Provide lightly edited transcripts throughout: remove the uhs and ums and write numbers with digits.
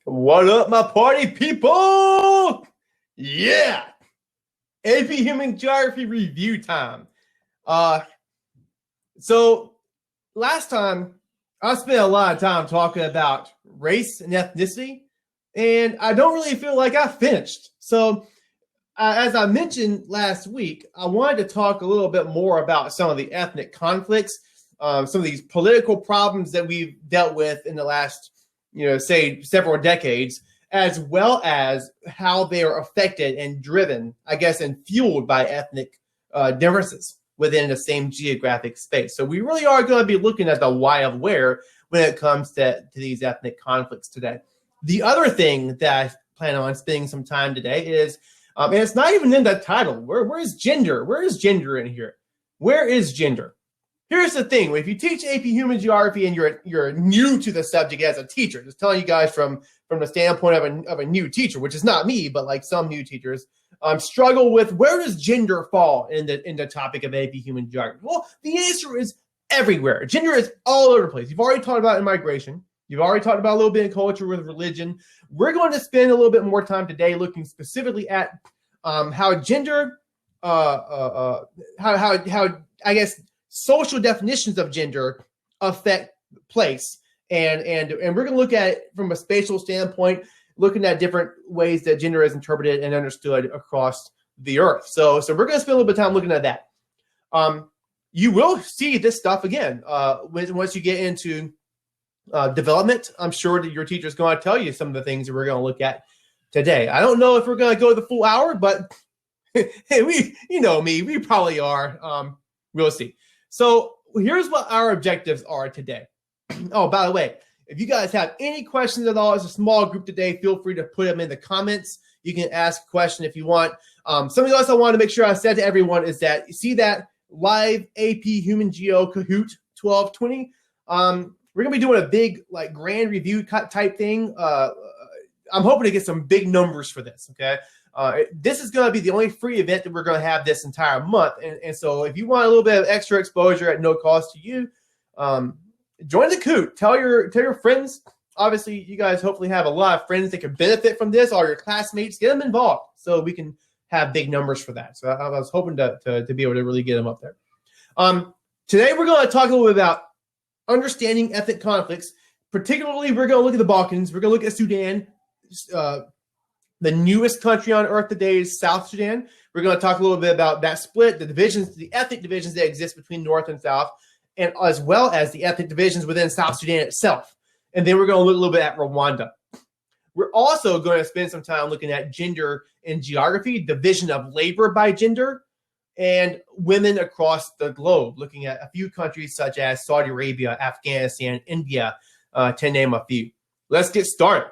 What up, my party people? Yeah. AP Human Geography review time. So last time I spent a lot of time talking about race and ethnicity, and I don't really feel like I finished. So as I mentioned last week, I wanted to talk a little bit more about some of the ethnic conflicts, some of these political problems that we've dealt with in the last, say several decades, as well as how they are affected and driven, I guess, and fueled by ethnic differences within the same geographic space. So we really are going to be looking at the why of where when it comes to these ethnic conflicts today. The other thing that I plan on spending some time today is, and it's not even in the title, where is gender? Where is gender in here? Where is gender? Here's the thing: if you teach AP Human Geography and you're new to the subject as a teacher, just telling you guys from the standpoint of a new teacher, which is not me, but like some new teachers, struggle with where does gender fall in the topic of AP Human Geography? Well, the answer is everywhere. Gender is all over the place. You've already talked about immigration. You've already talked about a little bit of culture with religion. We're going to spend a little bit more time today looking specifically at how gender, how I guess social definitions of gender affect place, and we're going to look at it from a spatial standpoint, looking at different ways that gender is interpreted and understood across the earth. So we're going to spend a little bit of time looking at that. You will see this stuff again once you get into development. I'm sure that your teacher is going to tell you some of the things that we're going to look at today. I don't know if we're going to go the full hour, but hey, you know me, we probably are. We'll see. So here's what our objectives are today. Oh, by the way, if you guys have any questions at all, it's a small group today. Feel free to put them in the comments. You can ask a question if you want. Something else I want to make sure I said to everyone is that you see that live AP Human Geo Kahoot 1220. We're going to be doing a big, like, grand review type thing. I'm hoping to get some big numbers for this, okay? This is going to be the only free event that we're going to have this entire month. And so if you want a little bit of extra exposure at no cost to you, join the Kahoot. Tell your friends. Obviously, you guys hopefully have a lot of friends that can benefit from this. All your classmates, get them involved so we can have big numbers for that. So I was hoping to be able to really get them up there. Today, we're going to talk a little bit about understanding ethnic conflicts. Particularly, we're going to look at the Balkans. We're going to look at Sudan. The newest country on earth today is South Sudan. We're going to talk a little bit about that split, the divisions, the ethnic divisions that exist between North and South, and as well as the ethnic divisions within South Sudan itself. And then we're going to look a little bit at Rwanda. We're also going to spend some time looking at gender in geography, division of labor by gender, and women across the globe, looking at a few countries such as Saudi Arabia, Afghanistan, India, to name a few. Let's get started.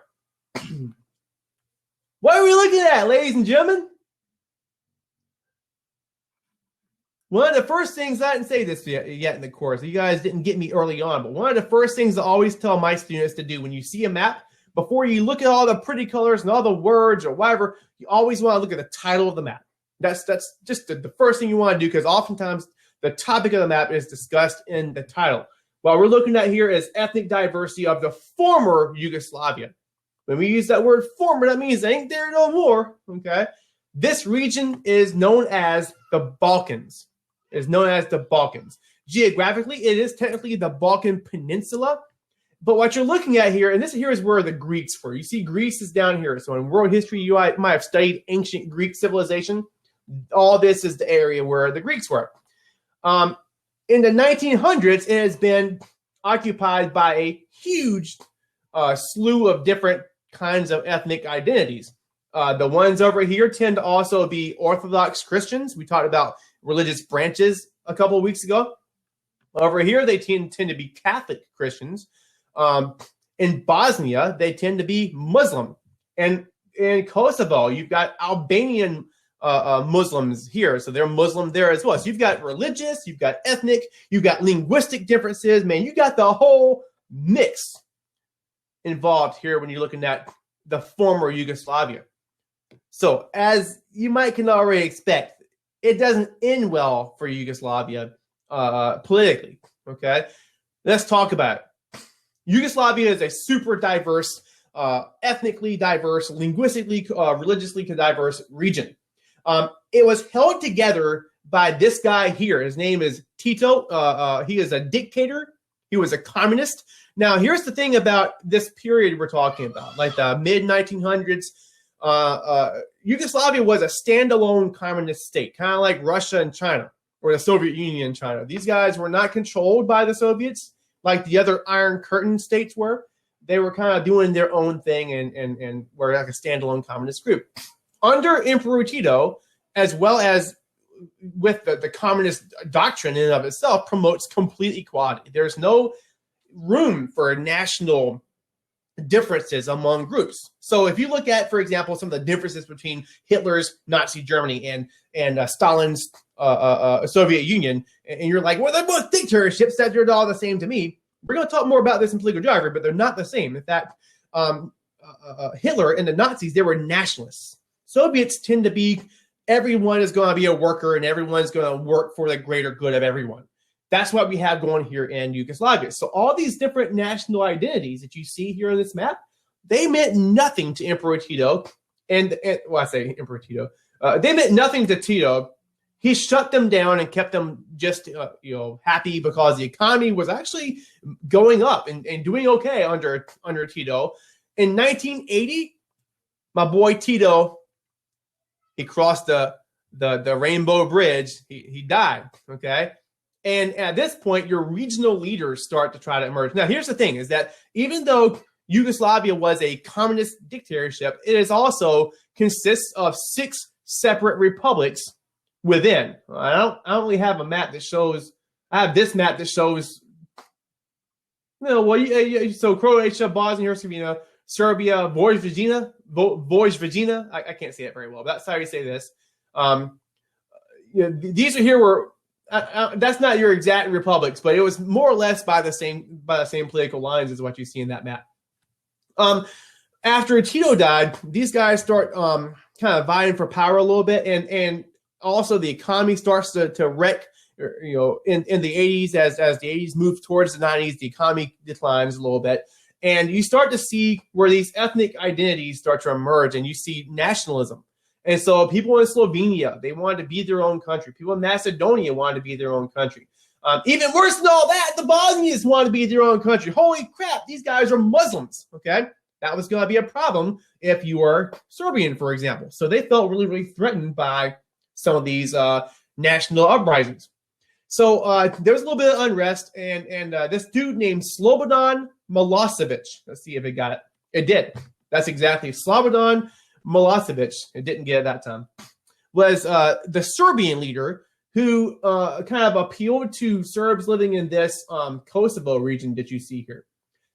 What are we looking at, ladies and gentlemen? One of the first things, I didn't say this yet in the course, you guys didn't get me early on, but one of the first things I always tell my students to do when you see a map, before you look at all the pretty colors and all the words or whatever, you always want to look at the title of the map. That's just the first thing you want to do, because oftentimes the topic of the map is discussed in the title. What we're looking at here is ethnic diversity of the former Yugoslavia. When we use that word former, that means they ain't there no more, okay? This region is known as the Balkans. It's known as the Balkans. Geographically, it is technically the Balkan Peninsula. But what you're looking at here, and this here is where the Greeks were. You see Greece is down here. So in world history, you might have studied ancient Greek civilization. All this is the area where the Greeks were. In the 1900s, it has been occupied by a huge slew of different kinds of ethnic identities. The ones over here tend to also be Orthodox Christians. We talked about religious branches a couple of weeks ago. Over here, they tend to be Catholic Christians. In Bosnia, they tend to be Muslim. And in Kosovo, you've got Albanian Muslims here. So they're Muslim there as well. So you've got religious, you've got ethnic, you've got linguistic differences. Man, you got the whole mix involved here when you're looking at the former Yugoslavia. So as you can already expect, it doesn't end well for Yugoslavia politically, okay? Let's talk about it. Yugoslavia is a super diverse ethnically diverse, linguistically, religiously diverse region. It was held together by this guy here. His name is Tito. He is a dictator. He was a communist. Now, here's the thing about this period we're talking about, like the mid-1900s. Yugoslavia was a standalone communist state, kind of like Russia and China, or the Soviet Union and China. These guys were not controlled by the Soviets like the other Iron Curtain states were. They were kind of doing their own thing and were like a standalone communist group. Under Emperor Tito, as well as with the communist doctrine in and of itself, promotes complete equality. There's no room for national differences among groups. So if you look at, for example, some of the differences between Hitler's Nazi Germany and Stalin's Soviet Union, and you're like, well, they're both dictatorships, that they're all the same to me. We're going to talk more about this in political geography, but they're not the same. In fact, Hitler and the Nazis, they were nationalists. Soviets tend to be, everyone is going to be a worker and everyone's going to work for the greater good of everyone. That's what we have going here in Yugoslavia. So all these different national identities that you see here on this map, they meant nothing to Emperor Tito. I say Emperor Tito. They meant nothing to Tito. He shut them down and kept them just happy because the economy was actually going up and doing okay under Tito. In 1980, my boy Tito, he crossed the Rainbow Bridge. He died, okay? And at this point, your regional leaders start to try to emerge. Now, here's the thing, is that even though Yugoslavia was a communist dictatorship, it is also consists of 6 separate republics within. I don't really have a map that shows. I have this map that shows. So Croatia, Bosnia Herzegovina, Serbia, Vojvodina. I can't say it very well, but that's how you say this. These are here where. That's not your exact republics, but it was more or less by the same political lines as what you see in that map. After Tito died, these guys start kind of vying for power a little bit, and also the economy starts to wreck. In the 80s, as the 80s move towards the 90s, the economy declines a little bit, and you start to see where these ethnic identities start to emerge, and you see nationalism. And so people in Slovenia, they wanted to be their own country. People in Macedonia wanted to be their own country. Even worse than all that, the Bosnians wanted to be their own country. Holy crap, these guys are Muslims, okay? That was going to be a problem if you were Serbian, for example. So they felt really, really threatened by some of these national uprisings. So there was a little bit of unrest, and this dude named Slobodan Milosevic, let's see if it got it. It did. That's exactly Slobodan Milosevic, it didn't get it that time, was the Serbian leader who kind of appealed to Serbs living in this Kosovo region that you see here.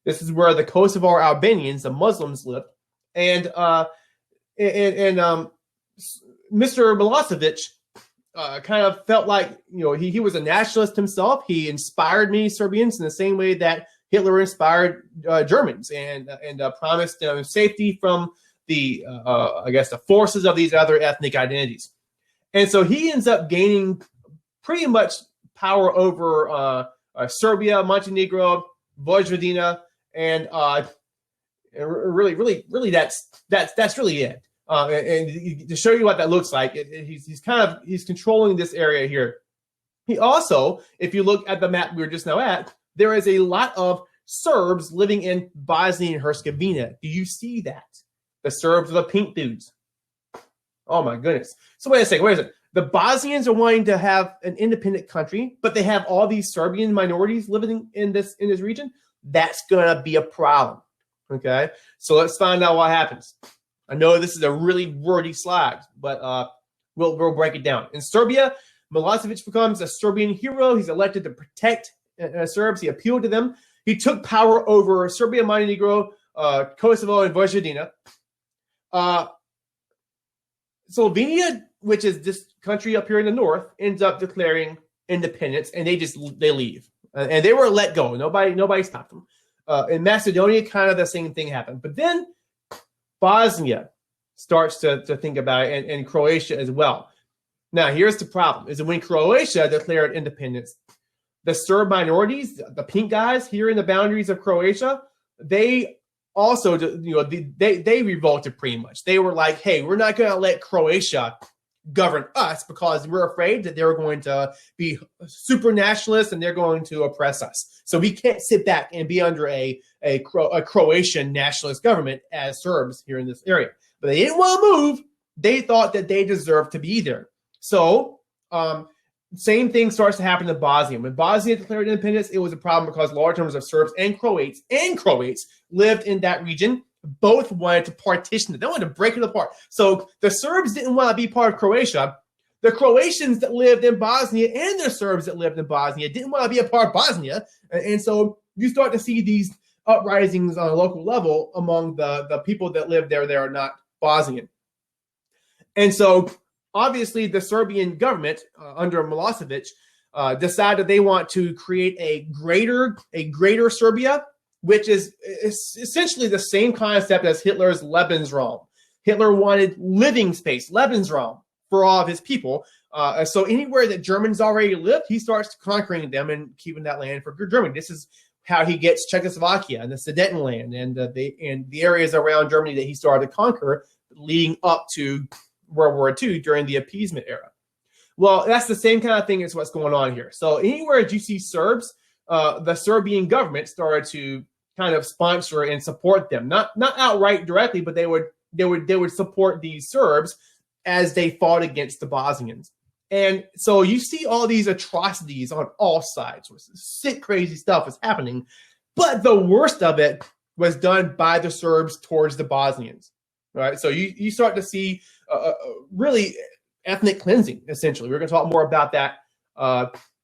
This is where the Kosovo Albanians, the Muslims, lived. And Mr. Milosevic kind of felt like, he was a nationalist himself. He inspired many Serbians in the same way that Hitler inspired Germans and promised them safety from the forces of these other ethnic identities. And so he ends up gaining pretty much power over Serbia, Montenegro, Vojvodina, and really that's really it. And to show you what that looks like, he's controlling this area here. He also, if you look at the map we were just now at, there is a lot of Serbs living in Bosnia and Herzegovina. Do you see that? The Serbs are the pink dudes. Oh my goodness. So wait a second. The Bosnians are wanting to have an independent country, but they have all these Serbian minorities living in this region. That's gonna be a problem. Okay. So let's find out what happens. I know this is a really wordy slide, but we'll break it down. In Serbia, Milosevic becomes a Serbian hero. He's elected to protect Serbs. He appealed to them. He took power over Serbia, Montenegro, Kosovo, and Vojvodina. Slovenia, which is this country up here in the north, ends up declaring independence, and they leave, and they were let go. Nobody stopped them. In Macedonia, kind of the same thing happened, but then Bosnia starts to think about it, and Croatia as well. Now, here's the problem: is that when Croatia declared independence, the Serb minorities, the pink guys here in the boundaries of Croatia, they also, they revolted pretty much. They were like, hey, we're not going to let Croatia govern us because we're afraid that they're going to be super nationalists and they're going to oppress us. So we can't sit back and be under a Croatian nationalist government as Serbs here in this area. But they didn't want to move. They thought that they deserved to be there. So same thing starts to happen in Bosnia. When Bosnia declared independence, it was a problem because large numbers of Serbs and Croats lived in that region. Both wanted to partition it. They wanted to break it apart. So the Serbs didn't want to be part of Croatia. The Croatians that lived in Bosnia and the Serbs that lived in Bosnia didn't want to be a part of Bosnia. And so you start to see these uprisings on a local level among the people that live there that are not Bosnian. And so obviously the Serbian government under Milosevic decided they want to create a greater Serbia, which is essentially the same concept as Hitler's Lebensraum. Hitler wanted living space, Lebensraum, for all of his people. So anywhere that Germans already lived, he starts conquering them and keeping that land for Germany. This is how he gets Czechoslovakia and the Sudetenland and the areas around Germany that he started to conquer leading up to World War II during the appeasement era. Well, that's the same kind of thing as what's going on here. So anywhere that you see Serbs, the Serbian government started to kind of sponsor and support them, not outright directly, but they would support these Serbs as they fought against the Bosnians. And so you see all these atrocities on all sides. Sick, crazy stuff is happening. But the worst of it was done by the Serbs towards the Bosnians. Right? So you start to see really ethnic cleansing, essentially. We're going to talk more about that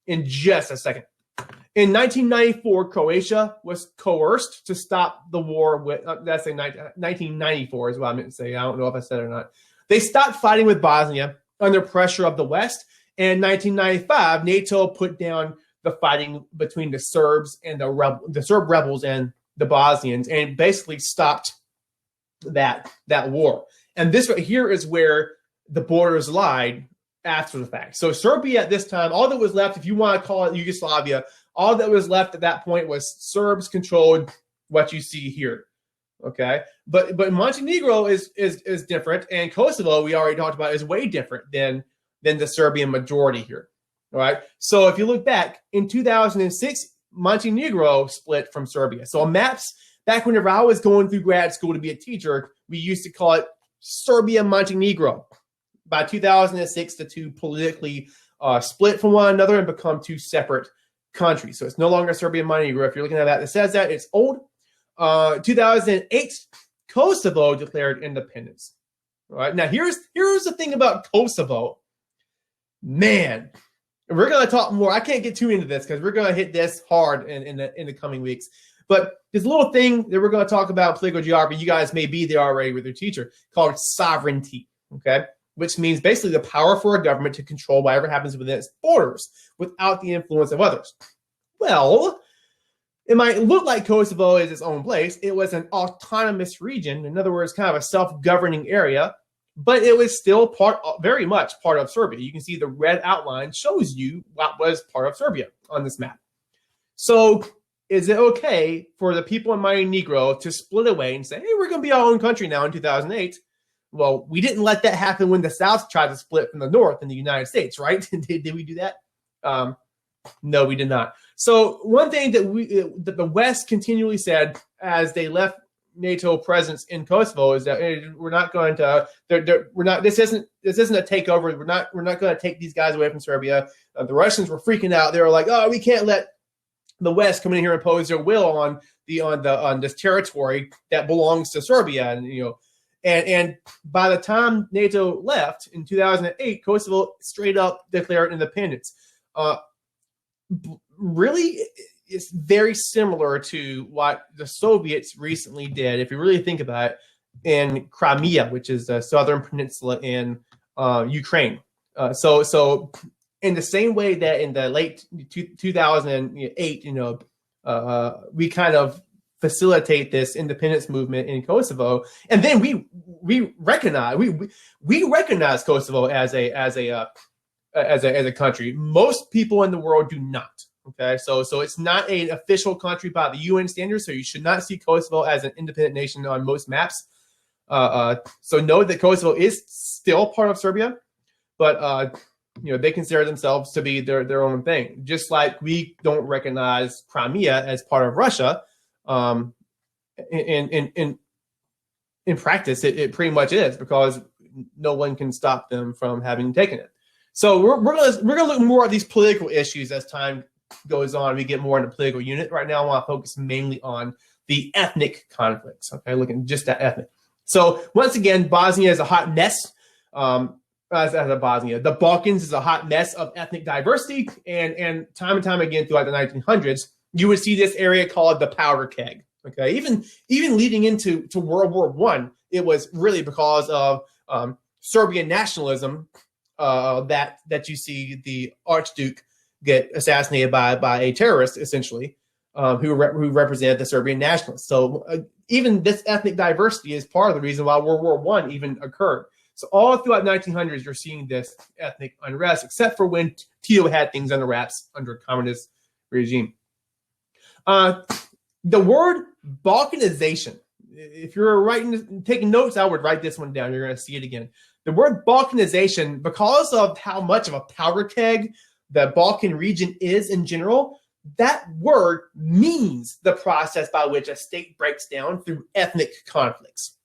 in just a second. In 1994, Croatia was coerced to stop the war with, that's in 1994 is what I meant to say. I don't know if I said it or not. They stopped fighting with Bosnia under pressure of the West. And in 1995, NATO put down the fighting between the Serbs and the Serb rebels and the Bosnians and basically stopped that war. And this right here is where the borders lied after the fact. So Serbia at this time, all that was left, if you want to call it Yugoslavia, all that was left at that point was Serbs controlled what you see here. Okay, but Montenegro is different, and Kosovo, we already talked about, is way different than the Serbian majority here. All right. So if you look back in 2006, Montenegro split from Serbia. So on maps, back whenever I was going through grad school to be a teacher, we used to call it Serbia Montenegro. By 2006, the two politically split from one another and become two separate countries. So it's no longer Serbia Montenegro. If you're looking at that says that, it's old. 2008, Kosovo declared independence. All right. Now here's the thing about Kosovo. Man, we're going to talk more. I can't get too into this because we're going to hit this hard in the coming weeks. But there's a little thing that we're going to talk about political geography. You guys may be there already with your teacher, called sovereignty. Okay. Which means basically the power for a government to control whatever happens within its borders without the influence of others. Well, it might look like Kosovo is its own place. It was an autonomous region. In other words, kind of a self-governing area, but it was still very much part of Serbia. You can see the red outline shows you what was part of Serbia on this map. So is it okay for the people in Montenegro to split away and say, hey, we're going to be our own country now in 2008? Well, we didn't let that happen when the South tried to split from the North in the United States, right? Did we do that? No, we did not. So one thing that the West continually said as they left NATO presence in Kosovo is that we're not going to. We're not. This isn't a takeover. We're not going to take these guys away from Serbia. The Russians were freaking out. They were like, oh, we can't let the West come in here and impose their will on this territory that belongs to Serbia, and by the time NATO left in 2008, Kosovo straight up declared independence. Really, it's very similar to what the Soviets recently did, if you really think about it, in Crimea, which is the southern peninsula in Ukraine. So in the same way that in the late 2008, we kind of facilitate this independence movement in Kosovo, and then we recognize Kosovo as a country. Most people in the world do not. Okay, so it's not an official country by the UN standards, so you should not see Kosovo as an independent nation on most maps. So know that Kosovo is still part of Serbia, but they consider themselves to be their own thing. Just like we don't recognize Crimea as part of Russia. In practice, it pretty much is, because no one can stop them from having taken it. So we're gonna look more at these political issues as time goes on. We get more into political unit. Right now, I want to focus mainly on the ethnic conflicts. Okay, looking just at ethnic. So once again, Bosnia is a hot mess. As a Bosnia, the Balkans is a hot mess of ethnic diversity, and time again throughout the 1900s, you would see this area called the powder keg. Okay, even leading into World War I, it was really because of Serbian nationalism that you see the Archduke get assassinated by a terrorist, essentially, who represented the Serbian nationalists. So even this ethnic diversity is part of the reason why World War I even occurred. So all throughout 1900s, you're seeing this ethnic unrest, except for when Tito had things under wraps under a communist regime. The word Balkanization, if you're taking notes, I would write this one down. You're going to see it again. The word Balkanization, because of how much of a powder keg the Balkan region is in general, that word means the process by which a state breaks down through ethnic conflicts.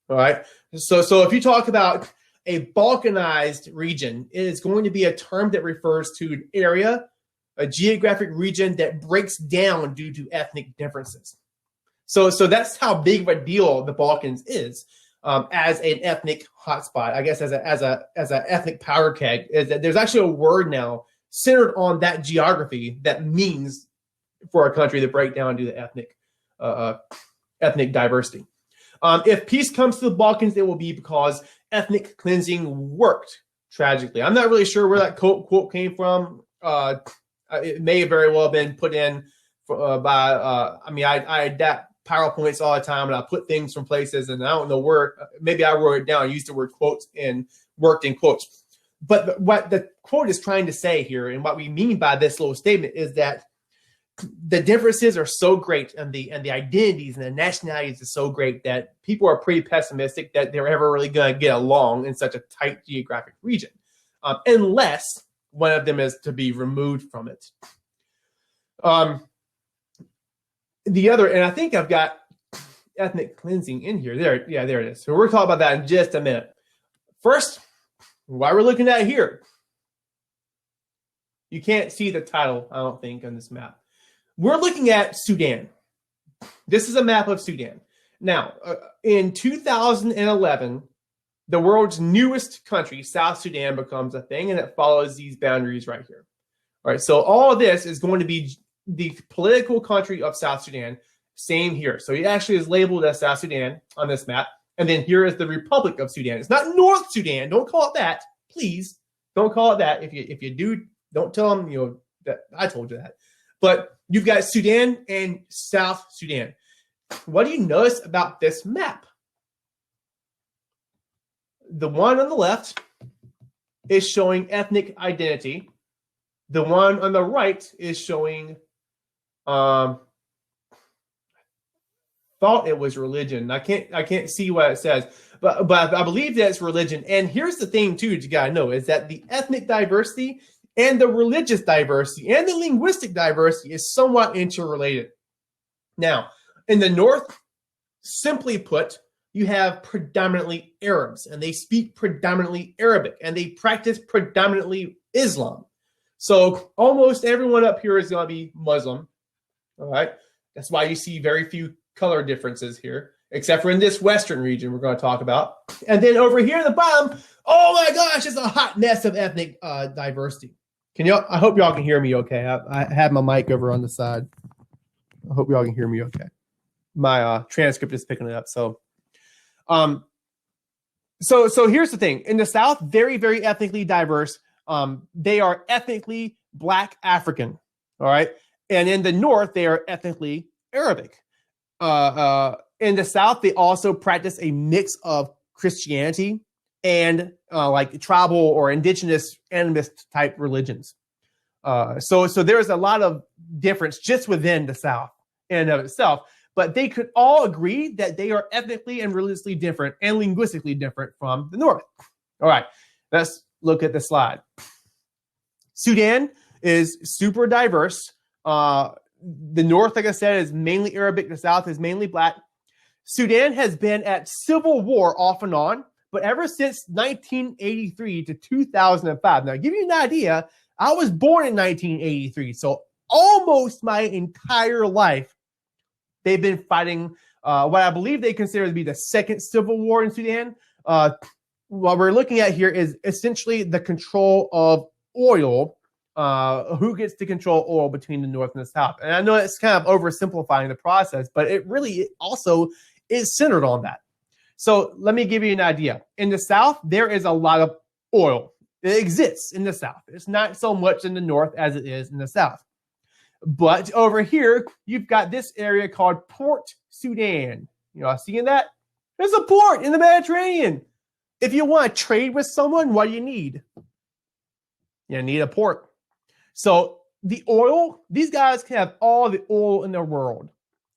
All right. So if you talk about a Balkanized region, it is going to be a term that refers to an area, a geographic region that breaks down due to ethnic differences. So that's how big of a deal the Balkans is as an ethnic hotspot. I guess as a ethnic powder keg, is that there's actually a word now centered on that geography that means for a country to break down due to ethnic diversity. If peace comes to the Balkans, it will be because ethnic cleansing worked. Tragically, I'm not really sure where that quote came from. It may very well have been put in by. I adapt PowerPoints all the time, and I put things from places, and I don't know where. Maybe I wrote it down. I used the word quotes and worked in quotes. But what the quote is trying to say here, and what we mean by this little statement, is that the differences are so great, and the identities and the nationalities are so great that people are pretty pessimistic that they're ever really going to get along in such a tight geographic region, unless one of them is to be removed from it. The other, and I think I've got ethnic cleansing in here. There it is. So we're talking about that in just a minute. First, why we're looking at here. You can't see the title, I don't think, on this map. We're looking at Sudan. This is a map of Sudan. Now, in 2011, the world's newest country, South Sudan, becomes a thing, and it follows these boundaries right here. All right, so all of this is going to be the political country of South Sudan. Same here. So it actually is labeled as South Sudan on this map. And then here is the Republic of Sudan. It's not North Sudan. Don't call it that. Please don't call it that. If you do, don't tell them that I told you that. But you've got Sudan and South Sudan. What do you notice about this map? The one on the left is showing ethnic identity. The one on the right is showing, thought it was religion. I can't see what it says, but I believe that it's religion. And here's the thing too, you gotta know, is that the ethnic diversity and the religious diversity and the linguistic diversity is somewhat interrelated. Now, in the north, simply put, you have predominantly Arabs, and they speak predominantly Arabic, and they practice predominantly Islam. So almost everyone up here is going to be Muslim. All right. That's why you see very few color differences here, except for in this western region we're going to talk about. And then over here at the bottom, oh my gosh, it's a hot mess of ethnic diversity. I hope y'all can hear me okay. I have my mic over on the side. I hope y'all can hear me okay. My transcript is picking it up. So here's the thing. In the South, very, very ethnically diverse. They are ethnically Black African. All right. And in the North, they are ethnically Arabic. In the South, they also practice a mix of Christianity and like tribal or indigenous animist type religions. So there's a lot of difference just within the South in and of itself, but they could all agree that they are ethnically and religiously different and linguistically different from the North. All right, let's look at the slide. Sudan is super diverse. The North, like I said, is mainly Arabic. The South is mainly Black. Sudan has been at civil war off and on, but ever since 1983 to 2005. Now, to give you an idea, I was born in 1983, so almost my entire life, they've been fighting what I believe they consider to be the second civil war in Sudan. What we're looking at here is essentially the control of oil, who gets to control oil between the North and the South. And I know it's kind of oversimplifying the process, but it really also is centered on that. So let me give you an idea. In the South, there is a lot of oil. It exists in the South. It's not so much in the North as it is in the South. But over here, you've got this area called Port Sudan. You know, seeing that? There's a port in the Mediterranean. If you want to trade with someone, what do you need? You need a port. So the oil, these guys can have all the oil in the world,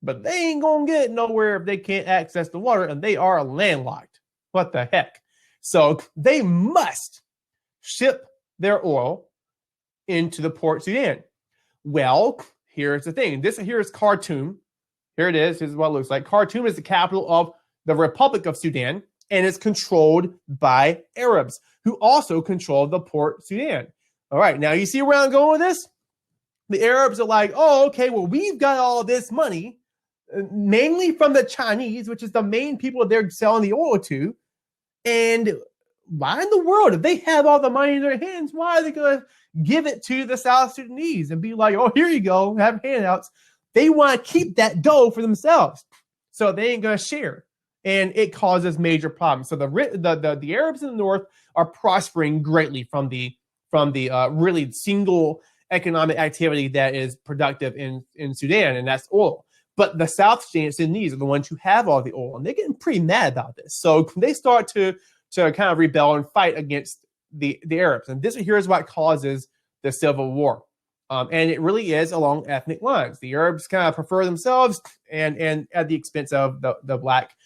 but they ain't going to get nowhere if they can't access the water, and they are landlocked. What the heck? So they must ship their oil into the Port Sudan. Well, here's the thing. This here is Khartoum. Here it is. This is what it looks like. Khartoum is the capital of the Republic of Sudan, and it's controlled by Arabs, who also control the Port Sudan. All right, now you see where I'm going with this? The Arabs are like, oh, okay, well, we've got all this money, mainly from the Chinese, which is the main people they're selling the oil to. And why in the world, if they have all the money in their hands, why are they going to give it to the South Sudanese and be like, oh, here you go, have handouts? They want to keep that dough for themselves, so they ain't going to share. And it causes major problems. So the Arabs in the North are prospering greatly from the really single economic activity that is productive in Sudan, and that's oil. But the South Sudanese are the ones who have all the oil, and they're getting pretty mad about this. So they start to kind of rebel and fight against the Arabs. And this here is what causes the civil war. And it really is along ethnic lines. The Arabs kind of prefer themselves, and at the expense of the Black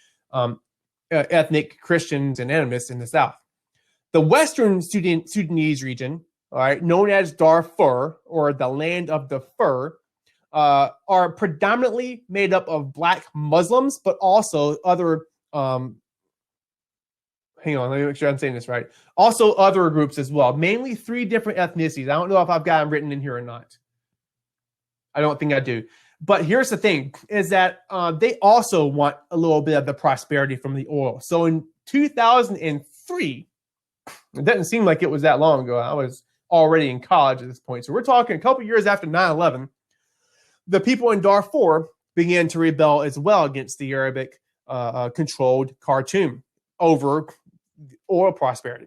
ethnic Christians and animists in the South. The Western Sudanese region, all right, known as Darfur, or the land of the fur, are predominantly made up of Black Muslims, but also other, hang on, let me make sure I'm saying this right. Also other groups as well, mainly 3 different ethnicities. I don't know if I've got them written in here or not. I don't think I do. But here's the thing, is that they also want a little bit of the prosperity from the oil. So in 2003, it doesn't seem like it was that long ago. I was already in college at this point. So we're talking a couple years after 9/11. The people in Darfur began to rebel as well against the Arabic controlled Khartoum over oil prosperity.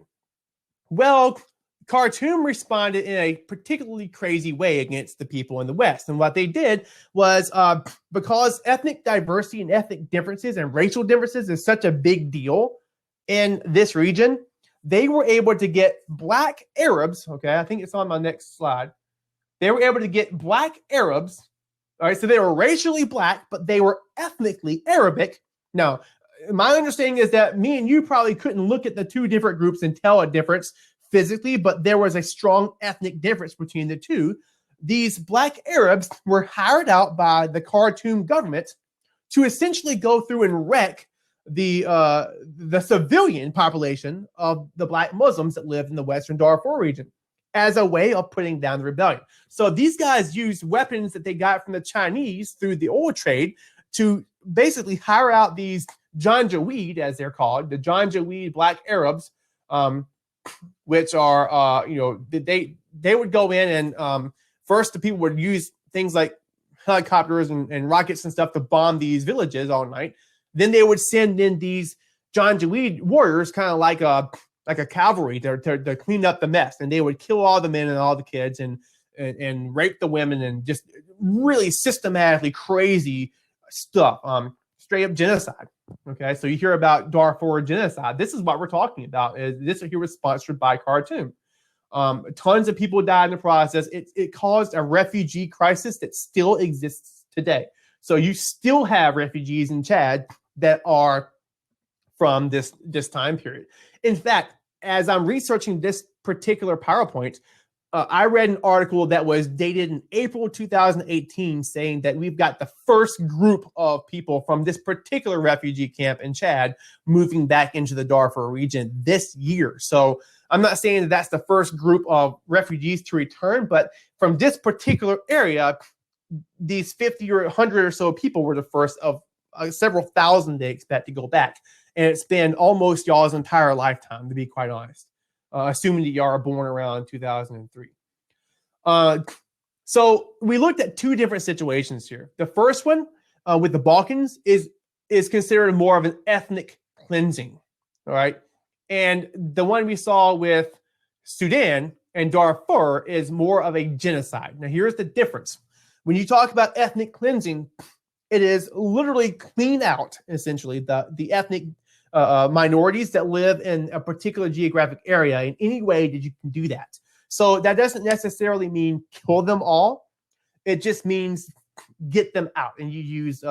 Well, Khartoum responded in a particularly crazy way against the people in the West. And what they did was, because ethnic diversity and ethnic differences and racial differences is such a big deal in this region, they were able to get Black Arabs, okay, I think it's on my next slide. They were able to get Black Arabs, all right, so they were racially Black, but they were ethnically Arabic. Now, my understanding is that me and you probably couldn't look at the 2 different groups and tell a difference physically, but there was a strong ethnic difference between the 2. These Black Arabs were hired out by the Khartoum government to essentially go through and wreck the civilian population of the Black Muslims that lived in the Western Darfur region as a way of putting down the rebellion. So these guys used weapons that they got from the Chinese through the oil trade to basically hire out these Janjaweed, as they're called, the Janjaweed Black Arabs, which are, they would go in and first the people would use things like helicopters and rockets and stuff to bomb these villages all night. Then they would send in these Janjaweed warriors, kind of like a cavalry, to clean up the mess, and they would kill all the men and all the kids and rape the women and just really systematically crazy stuff, straight up genocide. Okay, so you hear about Darfur Genocide. This is what we're talking about. This here was sponsored by Khartoum. Tons of people died in the process. It caused a refugee crisis that still exists today. So you still have refugees in Chad that are from this time period. In fact, as I'm researching this particular PowerPoint, I read an article that was dated in April 2018 saying that we've got the first group of people from this particular refugee camp in Chad moving back into the Darfur region this year. So I'm not saying that that's the first group of refugees to return, but from this particular area, these 50 or 100 or so people were the first of several thousand they expect to go back. And it's been almost y'all's entire lifetime, to be quite honest. Assuming that y'all are born around 2003. So we looked at two different situations here. The first one with the Balkans is considered more of an ethnic cleansing, all right? And the one we saw with Sudan and Darfur is more of a genocide. Now, here's the difference. When you talk about ethnic cleansing, it is literally clean out, essentially, the ethnic minorities that live in a particular geographic area in any way that you can do that. So that doesn't necessarily mean kill them all. It just means get them out. And you use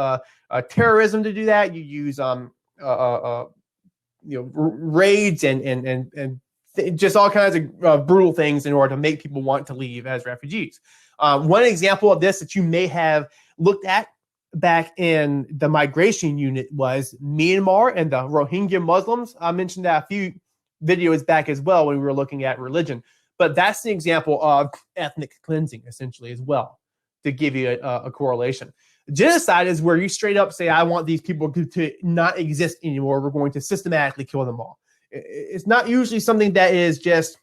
terrorism to do that. You use raids and just all kinds of brutal things in order to make people want to leave as refugees. One example of this that you may have looked at back in the migration unit was Myanmar and the Rohingya Muslims. I mentioned that a few videos back as well when we were looking at religion. But that's the example of ethnic cleansing, essentially, as well, to give you a correlation. Genocide is where you straight up say, I want these people to not exist anymore. We're going to systematically kill them all. It's not usually something that is just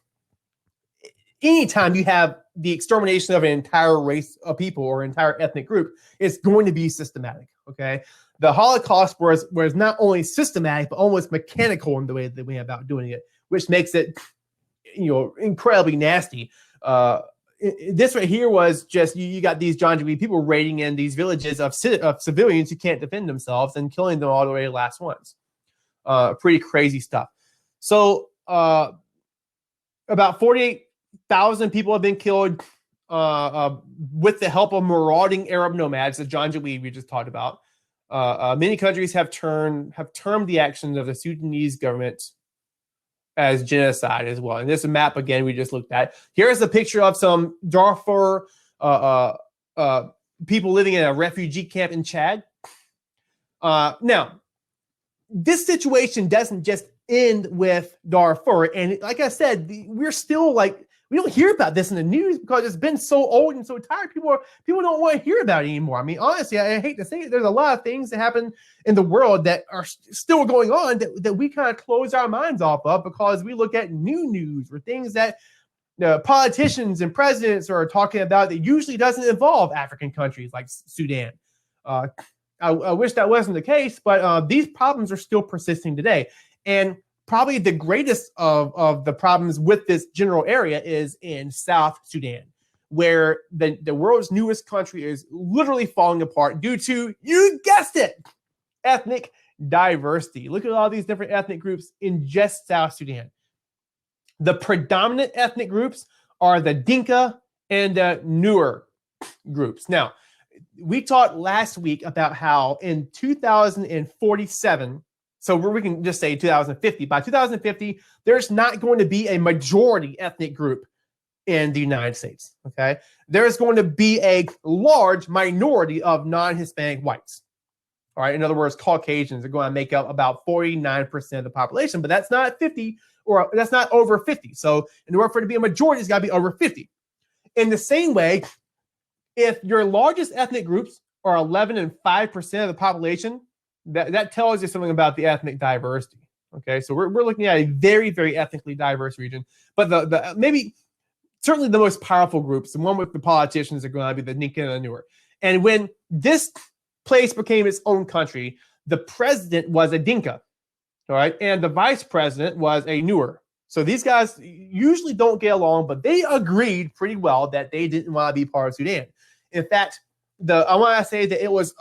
anytime you have the extermination of an entire race of people or entire ethnic group, it's going to be systematic, okay? The Holocaust was not only systematic, but almost mechanical in the way that we went about doing it, which makes it, incredibly nasty. This right here was just, you got these John Dewey people raiding in these villages of civilians who can't defend themselves and killing them all the way to the last ones. Pretty crazy stuff. So about 48,000 people have been killed with the help of marauding Arab nomads, the John Dewey we just talked about. Many countries have termed the actions of the Sudanese government as genocide as well. And this map, again, we just looked at. Here's a picture of some Darfur people living in a refugee camp in Chad. Now, this situation doesn't just end with Darfur. And like I said, we're still we don't hear about this in the news because it's been so old and so tired. People don't want to hear about it anymore. I mean, honestly, I hate to say it. There's a lot of things that happen in the world that are still going on that we kind of close our minds off of because we look at new news or things that politicians and presidents are talking about that usually doesn't involve African countries like Sudan. I wish that wasn't the case, but these problems are still persisting today. And probably the greatest of the problems with this general area is in South Sudan, where the world's newest country is literally falling apart due to, you guessed it, ethnic diversity. Look at all these different ethnic groups in just South Sudan. The predominant ethnic groups are the Dinka and the Nuer groups. Now, we talked last week about how in 2047, so we can just say 2050. By 2050, there's not going to be a majority ethnic group in the United States, okay? There's going to be a large minority of non-Hispanic whites, all right? In other words, Caucasians are going to make up about 49% of the population, but that's not 50, or that's not over 50. So in order for it to be a majority, it's got to be over 50. In the same way, if your largest ethnic groups are 11 and 5% of the population, that tells you something about the ethnic diversity. Okay, so we're looking at a very, very ethnically diverse region. But the maybe certainly the most powerful groups, the one with the politicians, are going to be the Dinka and the Nuer. And when this place became its own country, the president was a Dinka, all right, and the vice president was a Nuer. So these guys usually don't get along, but they agreed pretty well that they didn't want to be part of Sudan. In fact, I want to say that it was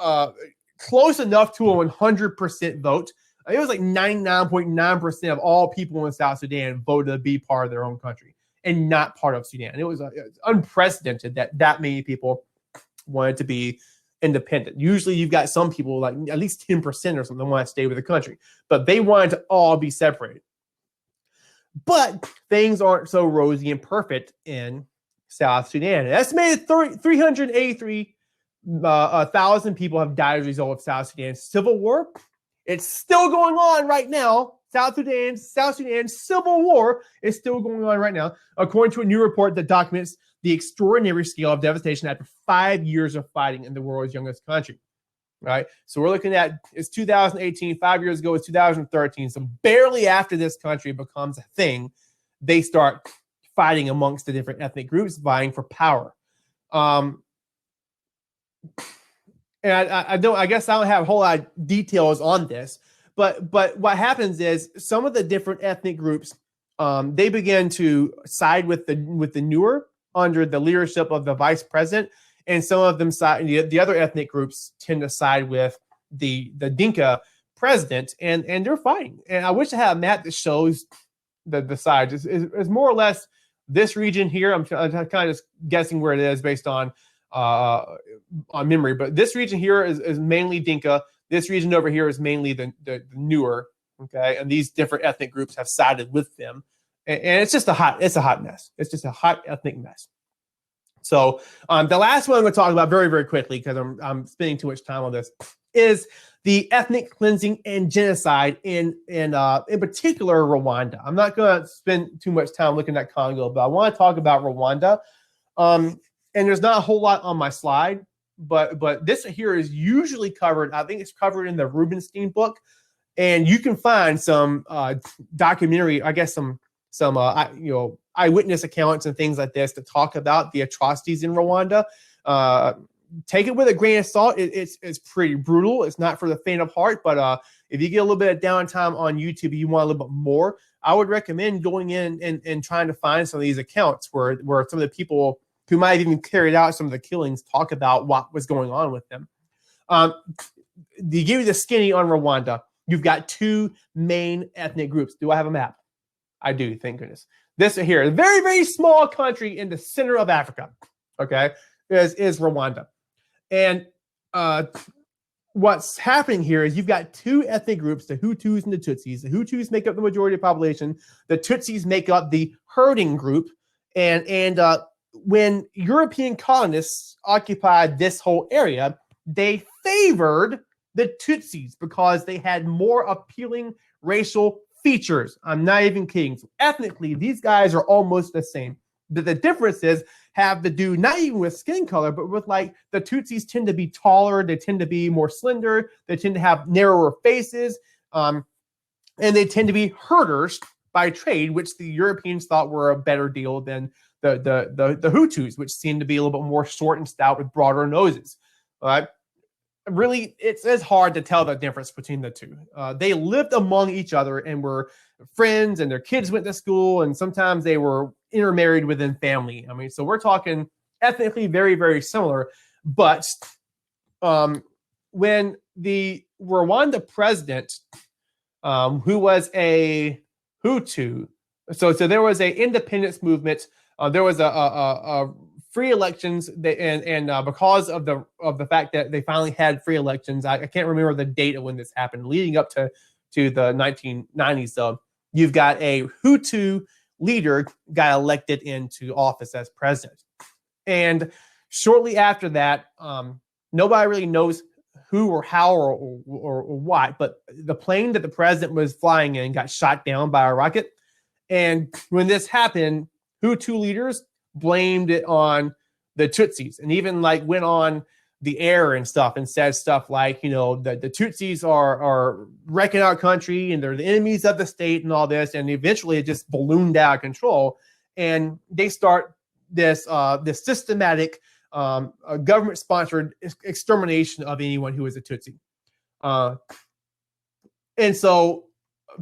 close enough to a 100% vote. It was like 99.9% of all people in South Sudan voted to be part of their own country. and not part of Sudan. It was unprecedented that that many people wanted to be independent. Usually you've got some people, like at least 10% or something, want to stay with the country, but they wanted to all be separated. But things aren't so rosy and perfect in South Sudan. An estimated 383,000 people have died as a result of South Sudan's civil war. It's still going on right now. South Sudan's civil war is still going on right now, according to a new report that documents the extraordinary scale of devastation after 5 years of fighting in the world's youngest country. Right, so we're looking at, it's 2018. 5 years ago, it's 2013. So barely after this country becomes a thing, they start fighting amongst the different ethnic groups, vying for power. And I guess I don't have a whole lot of details on this, but what happens is some of the different ethnic groups, they begin to side with the newer under the leadership of the vice president. And some of them side, the other ethnic groups tend to side with the Dinka president, and they're fighting. And I wish I had a map that shows the sides. It's more or less this region here. I'm kind of just guessing where it is based on memory. But this region here is mainly Dinka. This region over here is mainly the newer. Okay, and these different ethnic groups have sided with them, and it's just a hot mess. It's just a hot ethnic mess. So the last one I'm going to talk about very, very quickly, because I'm spending too much time on this, is the ethnic cleansing and genocide in particular Rwanda. I'm not going to spend too much time looking at Congo, but I want to talk about Rwanda. And there's not a whole lot on my slide, but this here is usually covered. I think it's covered in the Rubenstein book, and you can find some documentary, I guess some eyewitness accounts and things like this to talk about the atrocities in Rwanda. Take it with a grain of salt. It's pretty brutal. It's not for the faint of heart, but if you get a little bit of downtime on YouTube, you want a little bit more, I would recommend going in and trying to find some of these accounts where some of the people who might have even carried out some of the killings talk about what was going on with them. To give you the skinny on Rwanda, you've got two main ethnic groups. Do I have a map? I do, thank goodness. This here, a very, very small country in the center of Africa, okay, is Rwanda. And what's happening here is you've got two ethnic groups, the Hutus and the Tutsis. The Hutus make up the majority of the population. The Tutsis make up the herding group. And when European colonists occupied this whole area, they favored the Tutsis because they had more appealing racial features. I'm not even kidding. So ethnically, these guys are almost the same. But the difference is have to do not even with skin color, but with like the Tutsis tend to be taller, they tend to be more slender, they tend to have narrower faces, and they tend to be herders by trade, which the Europeans thought were a better deal than the Hutus, which seem to be a little bit more short and stout with broader noses. Really, it's hard to tell the difference between the two. They lived among each other and were friends, and their kids went to school, and sometimes they were intermarried within family. I mean, so we're talking ethnically very, very similar. But when the Rwanda president, who was a Hutu, so there was an independence movement. There was a free elections, and because of the fact that they finally had free elections, I can't remember the date of when this happened, leading up to the 1990s. So you've got a Hutu leader got elected into office as president, and shortly after that, nobody really knows who or how or what, but the plane that the president was flying in got shot down by a rocket, and when this happened, Hutu leaders blamed it on the Tutsis, and even like went on the air and stuff and said stuff like, the Tutsis are wrecking our country and they're the enemies of the state and all this. And eventually it just ballooned out of control, and they start this systematic government-sponsored extermination of anyone who is a Tutsi. And so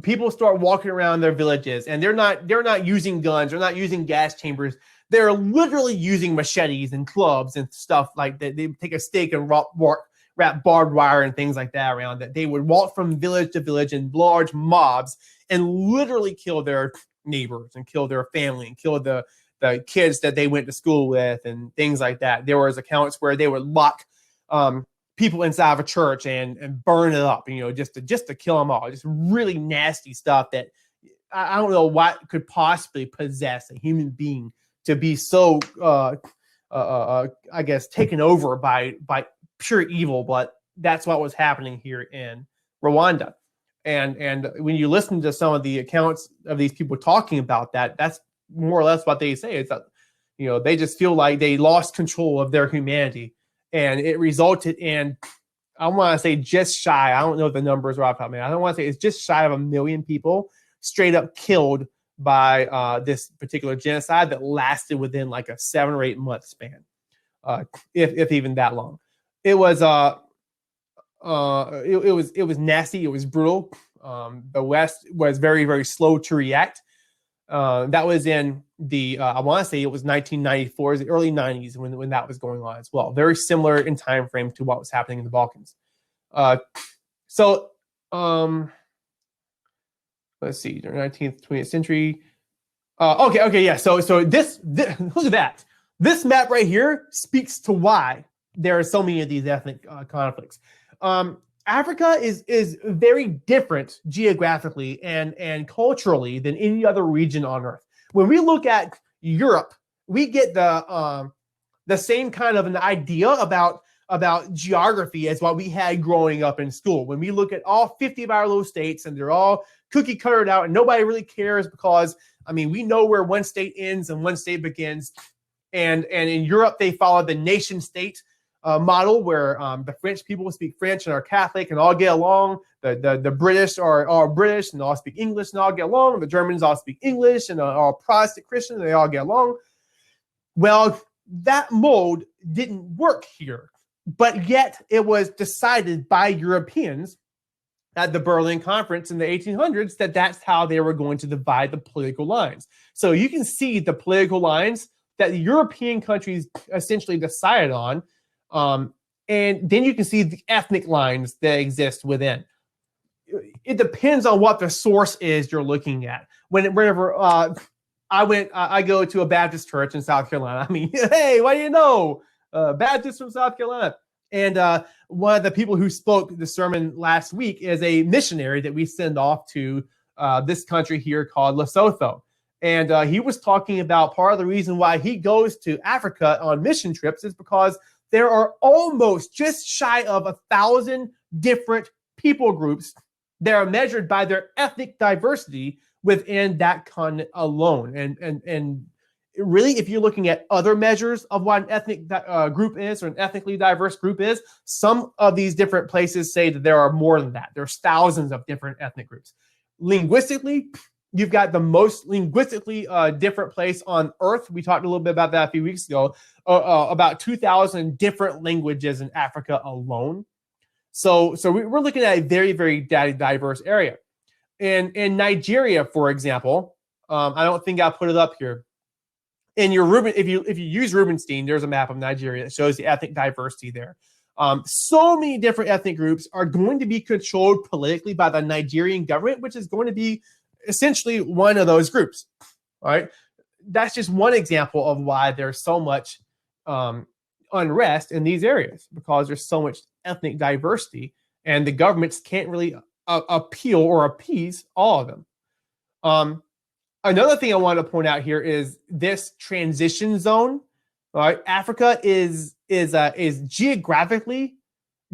people start walking around their villages, and they're not using guns, they're not using gas chambers. They're literally using machetes and clubs and stuff like that. They take a stake and wrap barbed wire and things like that around that. They would walk from village to village in large mobs and literally kill their neighbors and kill their family and kill the kids that they went to school with and things like that. There was accounts where they would lock people inside of a church and burn it up, just to kill them all. Just really nasty stuff that I don't know what could possibly possess a human being to be so, I guess, taken over by pure evil. But that's what was happening here in Rwanda. And when you listen to some of the accounts of these people talking about that, that's more or less what they say. It's that, they just feel like they lost control of their humanity. And it resulted in, I want to say just shy, I don't know if the numbers are off the top of my head. I don't want to say it's just shy of 1 million people straight up killed by this particular genocide that lasted within like a 7 or 8 month span, if even that long. It was it was nasty. It was brutal. The West was very, very slow to react. That was in the I want to say it was 1994, the early 90s when that was going on as well. Very similar in time frame to what was happening in the Balkans. Let's see, during 19th, 20th century. Okay, yeah. So this look at that. This map right here speaks to why there are so many of these ethnic conflicts. Africa is very different geographically and culturally than any other region on Earth. When we look at Europe, we get the same kind of an idea about geography as what we had growing up in school. When we look at all 50 of our little states and they're all cookie cuttered out and nobody really cares because, we know where one state ends and one state begins. And in Europe, they follow the nation state model where the French people speak French and are Catholic and all get along. The British are British and all speak English and all get along. The Germans all speak English and are all Protestant Christian and they all get along. Well, that mold didn't work here, but yet it was decided by Europeans at the Berlin Conference in the 1800s that that's how they were going to divide the political lines. So you can see the political lines that the European countries essentially decided on. And then you can see the ethnic lines that exist within. It depends on what the source is you're looking at. Whenever I go to a Baptist church in South Carolina. Hey, what do you know? Baptist from South Carolina. And one of the people who spoke the sermon last week is a missionary that we send off to this country here called Lesotho. And he was talking about part of the reason why he goes to Africa on mission trips is because there are almost just shy of 1,000 different people groups that are measured by their ethnic diversity within that continent alone. And really, if you're looking at other measures of what an ethnic group is or an ethnically diverse group is, some of these different places say that there are more than that. There's thousands of different ethnic groups. Linguistically, you've got the most linguistically different place on Earth. We talked a little bit about that a few weeks ago. About 2,000 different languages in Africa alone. So we're looking at a very, very diverse area. In Nigeria, for example, I don't think I put it up here. In your if you use Rubenstein, there's a map of Nigeria that shows the ethnic diversity there. So many different ethnic groups are going to be controlled politically by the Nigerian government, which is going to be essentially one of those groups. All right, that's just one example of why there's so much unrest in these areas, because there's so much ethnic diversity, and the governments can't really appeal or appease all of them. Another thing I want to point out here is this transition zone. All right, Africa is geographically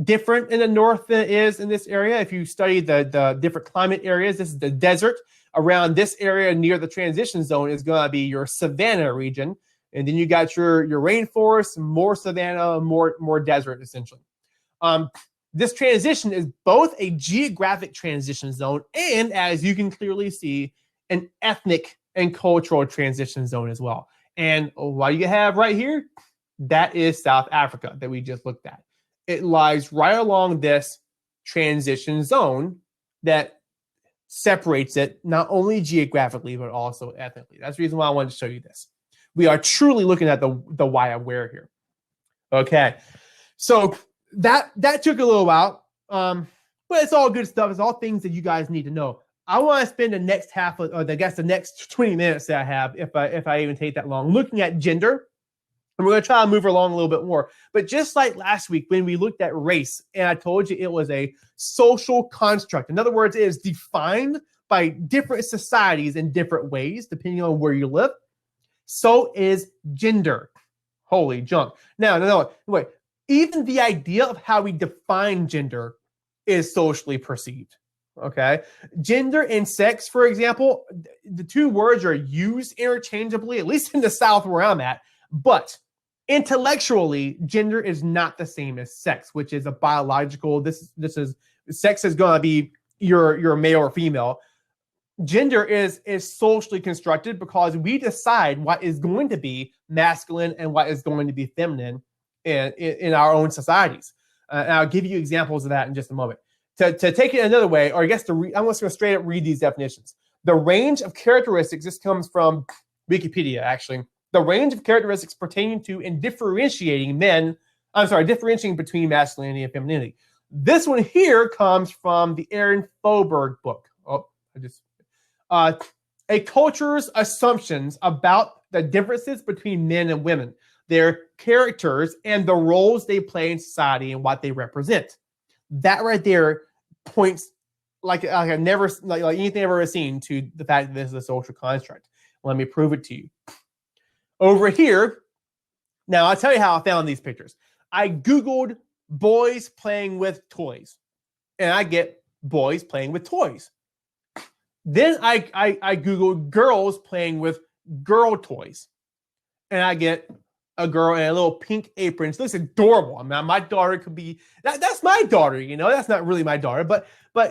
different in the north than it is in this area. If you study the different climate areas, this is the desert. Around this area near the transition zone is going to be your savanna region. And then you got your rainforest, more savanna, more desert, essentially. This transition is both a geographic transition zone and, as you can clearly see, an ethnic and cultural transition zone as well. And what you have right here, that is South Africa that we just looked at. It lies right along this transition zone that separates it not only geographically, but also ethnically. That's the reason why I wanted to show you this. We are truly looking at the why I'm where here. Okay, so that took a little while, but it's all good stuff. It's all things that you guys need to know. I want to spend the next the next 20 minutes that I have, if I even take that long, looking at gender. And we're going to try to move along a little bit more. But just like last week when we looked at race, and I told you it was a social construct. In other words, it is defined by different societies in different ways, depending on where you live. So is gender. Holy junk. Now, wait. Even the idea of how we define gender is socially perceived. Okay. Gender and sex, for example, the two words are used interchangeably, at least in the South where I'm at. But intellectually, gender is not the same as sex, which is a biological. Sex is going to be your male or female. Gender is socially constructed because we decide what is going to be masculine and what is going to be feminine in our own societies. And I'll give you examples of that in just a moment. To take it another way, or I guess I'm just going to straight up read these definitions. The range of characteristics, this comes from Wikipedia actually, the range of characteristics pertaining to and differentiating between masculinity and femininity. This one here comes from the Aaron Foberg book. A culture's assumptions about the differences between men and women, their characters, and the roles they play in society and what they represent. That right there points like anything I've ever seen to the fact that this is a social construct. Let me prove it to you. Over here, now I'll tell you how I found these pictures. I Googled boys playing with toys, and I get boys playing with toys. Then I Googled girls playing with girl toys, and I get a girl in a little pink apron. She looks adorable. I mean, my daughter could be, that's my daughter, you know, that's not really my daughter, but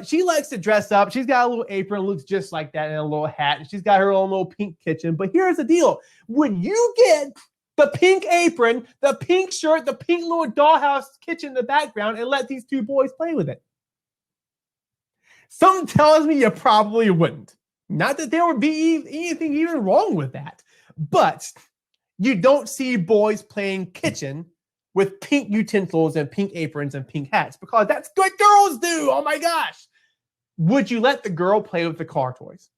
she likes to dress up. She's got a little apron, looks just like that, and a little hat. And she's got her own little pink kitchen. But here's the deal. When you get the pink apron, the pink shirt, the pink little dollhouse kitchen in the background, and let these two boys play with it, something tells me you probably wouldn't. Not that there would be anything even wrong with that, but you don't see boys playing kitchen with pink utensils and pink aprons and pink hats because that's what girls do. Oh my gosh. Would you let the girl play with the car toys?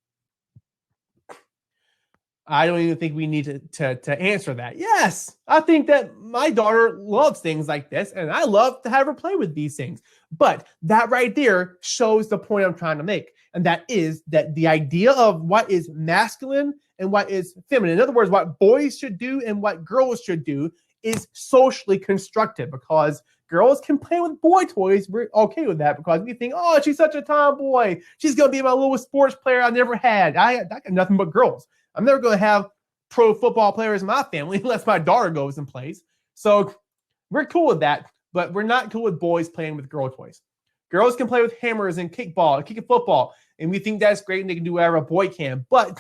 I don't even think we need to answer that. Yes, I think that my daughter loves things like this, and I love to have her play with these things. But that right there shows the point I'm trying to make, and that is that the idea of what is masculine and what is feminine, in other words, what boys should do and what girls should do, is socially constructed because girls can play with boy toys. We're okay with that because we think, oh, she's such a tomboy. She's going to be my little sports player I never had. I got nothing but girls. I'm never going to have pro football players in my family unless my daughter goes and plays. So we're cool with that, but we're not cool with boys playing with girl toys. Girls can play with hammers and kickball, kicking football, and we think that's great and they can do whatever a boy can. But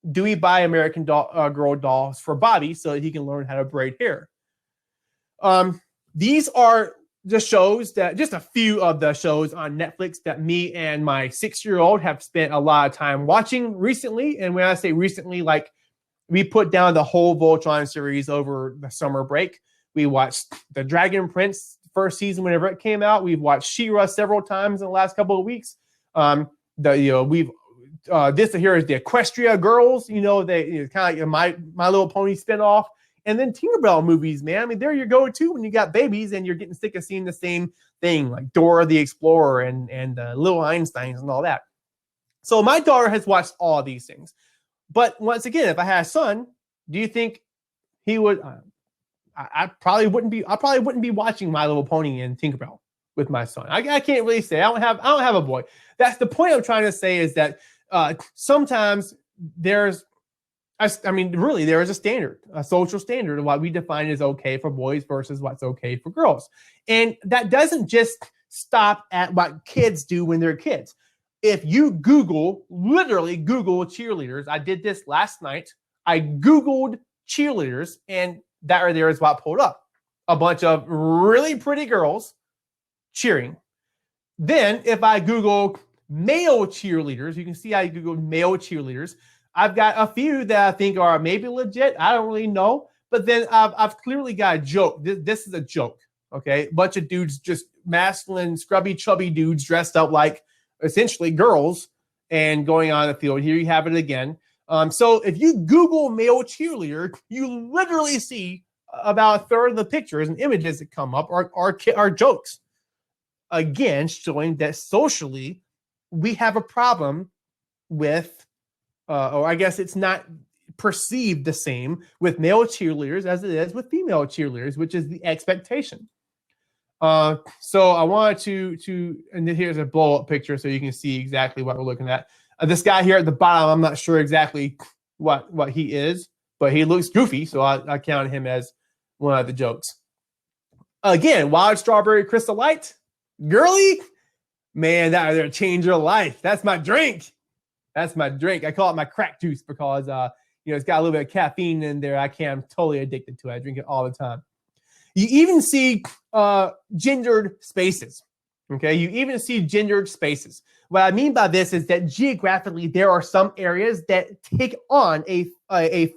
do we buy American Girl dolls for Bobby so that he can learn how to braid hair? These are the shows just a few of the shows on Netflix that me and my 6-year-old have spent a lot of time watching recently. And when I say recently, like we put down the whole Voltron series over the summer break. We watched The Dragon Prince first season whenever it came out. We've watched She-Ra several times in the last couple of weeks. This here is the Equestria Girls. You know, they kind of like My Little Pony spinoff. And then Tinkerbell movies, man. I mean, there you go too when you got babies and you're getting sick of seeing the same thing, like Dora the Explorer and Little Einsteins and all that. So my daughter has watched all of these things. But once again, if I had a son, do you think he would? I probably wouldn't be watching My Little Pony and Tinkerbell with my son. I can't really say. I don't have a boy. That's the point I'm trying to say is that sometimes there is a standard, a social standard of what we define as okay for boys versus what's okay for girls. And that doesn't just stop at what kids do when they're kids. If you literally Google cheerleaders, I did this last night. I Googled cheerleaders, and that right there is what pulled up. A bunch of really pretty girls cheering. Then if I Google male cheerleaders, you can see I Googled male cheerleaders. I've got a few that I think are maybe legit. I don't really know. But then I've clearly got a joke. This is a joke, okay? A bunch of dudes, just masculine, scrubby, chubby dudes dressed up like essentially girls and going on the field. Here you have it again. So if you Google male cheerleader, you literally see about a third of the pictures and images that come up are jokes. Again, showing that socially we have a problem with, or I guess it's not perceived the same with male cheerleaders as it is with female cheerleaders, which is the expectation. So I wanted to, and then here's a blow up picture so you can see exactly what we're looking at. This guy here at the bottom, I'm not sure exactly what he is, but he looks goofy, so I counted him as one of the jokes. Again, Wild Strawberry Crystal Light, girly, man, that'll change your life. That's my drink. That's my drink. I call it my crack juice because it's got a little bit of caffeine in there. I'm totally addicted to it. I drink it all the time. You even see gendered spaces. Okay, you even see gendered spaces. What I mean by this is that geographically, there are some areas that take on a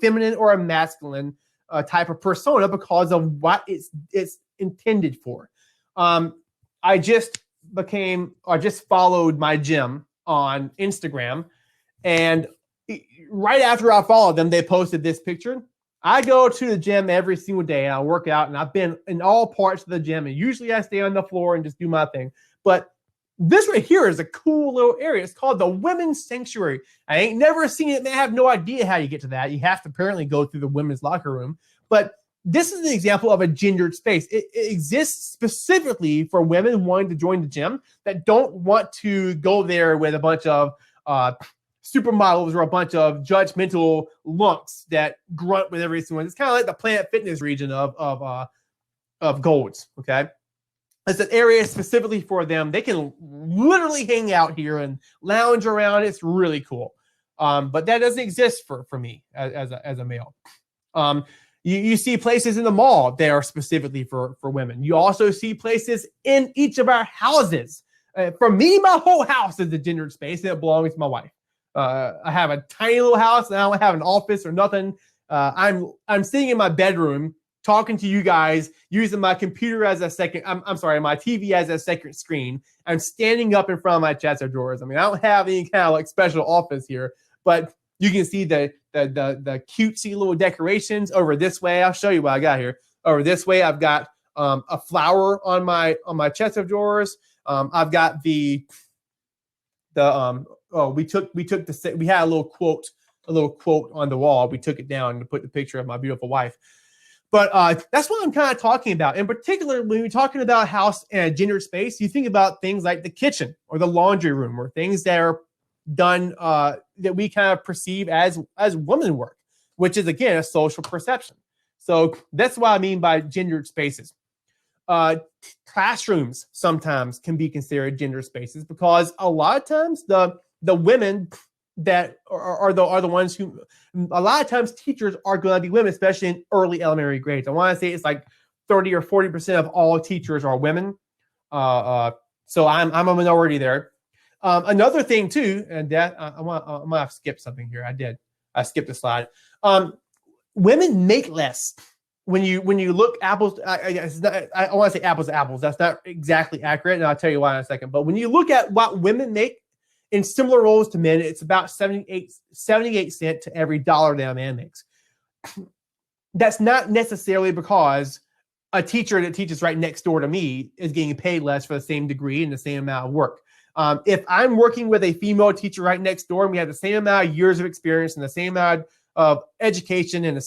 feminine or a masculine type of persona because of what it's intended for. I just followed my gym on Instagram, and right after I followed them, they posted this picture. I go to the gym every single day and I work out, and I've been in all parts of the gym, and usually I stay on the floor and just do my thing. But this right here is a cool little area. It's called the Women's Sanctuary. I ain't never seen it, man. I have no idea how you get to that. You have to apparently go through the women's locker room. But this is an example of a gendered space. It exists specifically for women wanting to join the gym that don't want to go there with a bunch of supermodels or a bunch of judgmental lunks that grunt with every single one. It's kind of like the Planet Fitness region of Golds, okay? It's an area specifically for them. They can literally hang out here and lounge around. It's really cool. But that doesn't exist for me as a male. You see places in the mall that are specifically for women. You also see places in each of our houses. For me, my whole house is a gendered space, and it belongs to my wife. I have a tiny little house, and I don't have an office or nothing. I'm sitting in my bedroom talking to you guys, using my computer as a second. I'm sorry, my TV as a second screen. I'm standing up in front of my chest of drawers. I mean, I don't have any kind of like special office here, but you can see the cutesy little decorations over this way. I'll show you what I got here. Over this way, I've got a flower on my chest of drawers. I've got we had a little quote on the wall. We took it down to put the picture of my beautiful wife. But that's what I'm kind of talking about. In particular, when you're talking about a house and a gendered space, you think about things like the kitchen or the laundry room, or things that are done that we kind of perceive as woman work, which is, again, a social perception. So that's what I mean by gendered spaces. Classrooms sometimes can be considered gender spaces because a lot of times the women that are the ones who, a lot of times teachers are going to be women, especially in early elementary grades. I want to say it's like 30 or 40% of all teachers are women. So I'm a minority there. Another thing too, and that I'm gonna have to skip something here. I skipped a slide. Women make less. When you look apples, I want to say apples to apples. That's not exactly accurate, and I'll tell you why in a second. But when you look at what women make in similar roles to men, it's about 78 cents to every dollar that a man makes. That's not necessarily because a teacher that teaches right next door to me is getting paid less for the same degree and the same amount of work. If I'm working with a female teacher right next door and we have the same amount of years of experience and the same amount of education and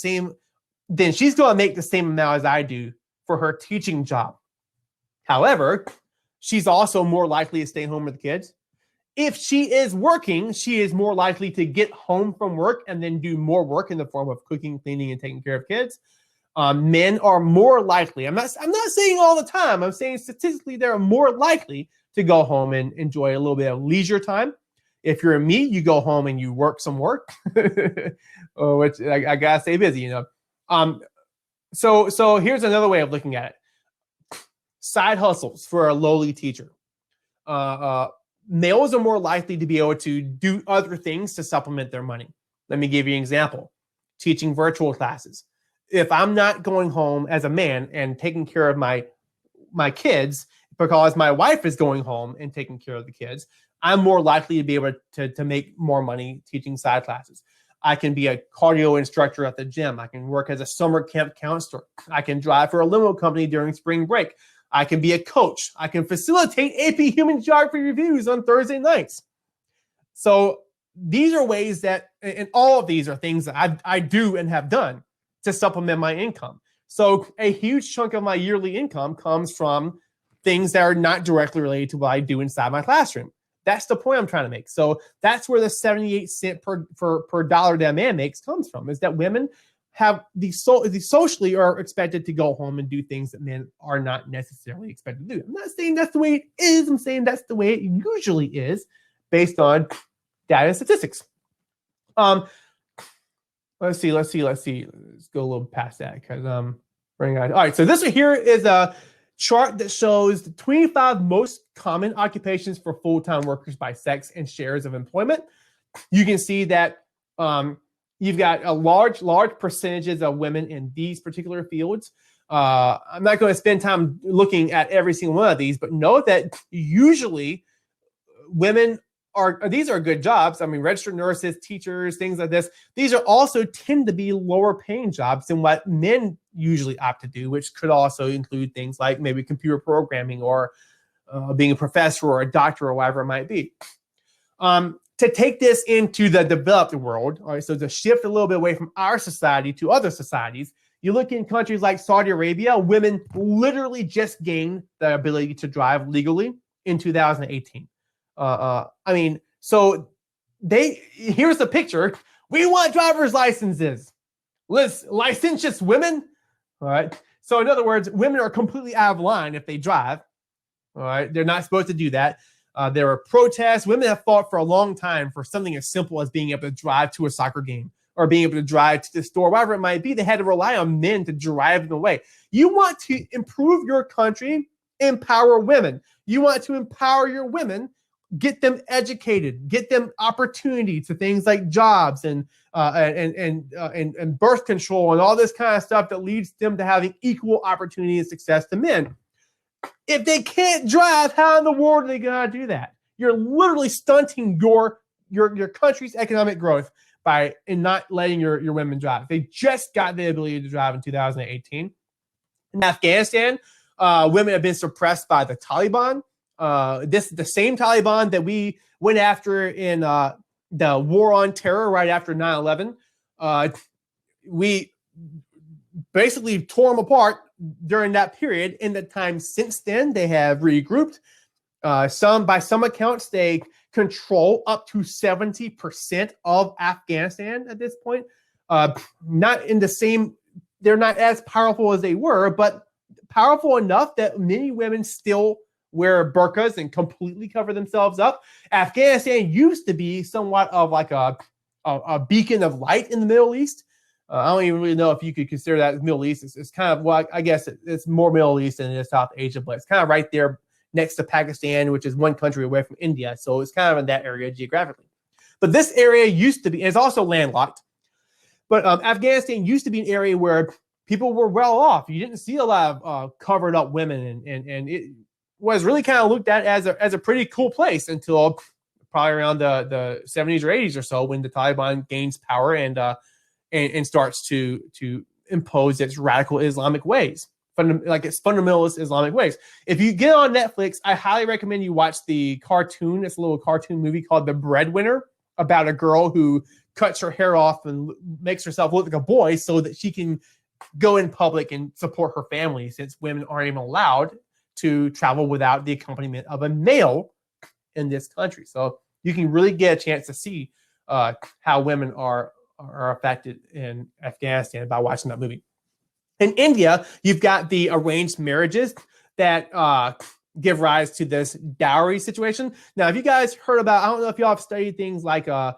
then she's going to make the same amount as I do for her teaching job. However, she's also more likely to stay home with the kids. If she is working, she is more likely to get home from work and then do more work in the form of cooking, cleaning, and taking care of kids. Men are more likely. I'm not saying all the time. I'm saying statistically they're more likely to go home and enjoy a little bit of leisure time. If you're me, you go home and you work some work, which I gotta stay busy, you know. So here's another way of looking at it. Side hustles for a lowly teacher. Males are more likely to be able to do other things to supplement their money. Let me give you an example. Teaching virtual classes. If I'm not going home as a man and taking care of my kids because my wife is going home and taking care of the kids, I'm more likely to be able to make more money teaching side classes. I can be a cardio instructor at the gym. I can work as a summer camp counselor. I can drive for a limo company during spring break. I can be a coach. I can facilitate AP Human Geography reviews on Thursday nights. So these are ways that, and all of these are things that I do and have done to supplement my income. So a huge chunk of my yearly income comes from things that are not directly related to what I do inside my classroom. That's the point I'm trying to make. So that's where the 78 cents per dollar that a man makes comes from, is that women have these socially are expected to go home and do things that men are not necessarily expected to do. I'm not saying that's the way it is. I'm saying that's the way it usually is based on data and statistics. Let's see. Let's go a little past that because running out. All right, so this one here is a chart that shows the 25 most common occupations for full-time workers by sex and shares of employment. You can see that you've got a large percentages of women in these particular fields. I'm not going to spend time looking at every single one of these, but know that usually women these are good jobs. I mean, registered nurses, teachers, things like this. These are also tend to be lower paying jobs than what men usually opt to do, which could also include things like maybe computer programming or being a professor or a doctor or whatever it might be. To take this into the developed world, all right, so to shift a little bit away from our society to other societies, you look in countries like Saudi Arabia, women literally just gained the ability to drive legally in 2018. I mean, so here's the picture. We want driver's licenses. Licentious women. All right. So in other words, women are completely out of line if they drive. All right. They're not supposed to do that. There are protests. Women have fought for a long time for something as simple as being able to drive to a soccer game or being able to drive to the store, whatever it might be. They had to rely on men to drive them away. You want to improve your country, empower women. You want to empower your women, get them educated, get them opportunity to things like jobs and birth control and all this kind of stuff that leads them to having equal opportunity and success to men. If they can't drive, how in the world are they going to do that? You're literally stunting your country's economic growth by not letting your women drive. They just got the ability to drive in 2018. In Afghanistan, women have been suppressed by the Taliban. This is the same Taliban that we went after in the war on terror right after 9/11. We basically tore them apart during that period. In the time since then, they have regrouped. By some accounts, they control up to 70% of Afghanistan at this point. Not in the same, they're not as powerful as they were, but powerful enough that many women still wear burqas and completely cover themselves up. Afghanistan used to be somewhat of like a beacon of light in the Middle East. I don't even really know if you could consider that Middle East. It's kind of, well, I guess it's more Middle East than it is South Asia, but it's kind of right there next to Pakistan, which is one country away from India. So it's kind of in that area geographically. But this area used to be, and it's also landlocked, but Afghanistan used to be an area where people were well off. You didn't see a lot of covered up women, and it was really kind of looked at as a pretty cool place until probably around the 70s or 80s or so, when the Taliban gains power and starts to impose its radical Islamic ways, like its fundamentalist Islamic ways. If you get on Netflix, I highly recommend you watch the cartoon. It's a little cartoon movie called The Breadwinner, about a girl who cuts her hair off and makes herself look like a boy so that she can go in public and support her family, since women aren't even allowed to travel without the accompaniment of a male in this country. So you can really get a chance to see how women are affected in Afghanistan by watching that movie. In India, you've got the arranged marriages that give rise to this dowry situation. Now, if you guys heard about, I don't know if y'all have studied things like a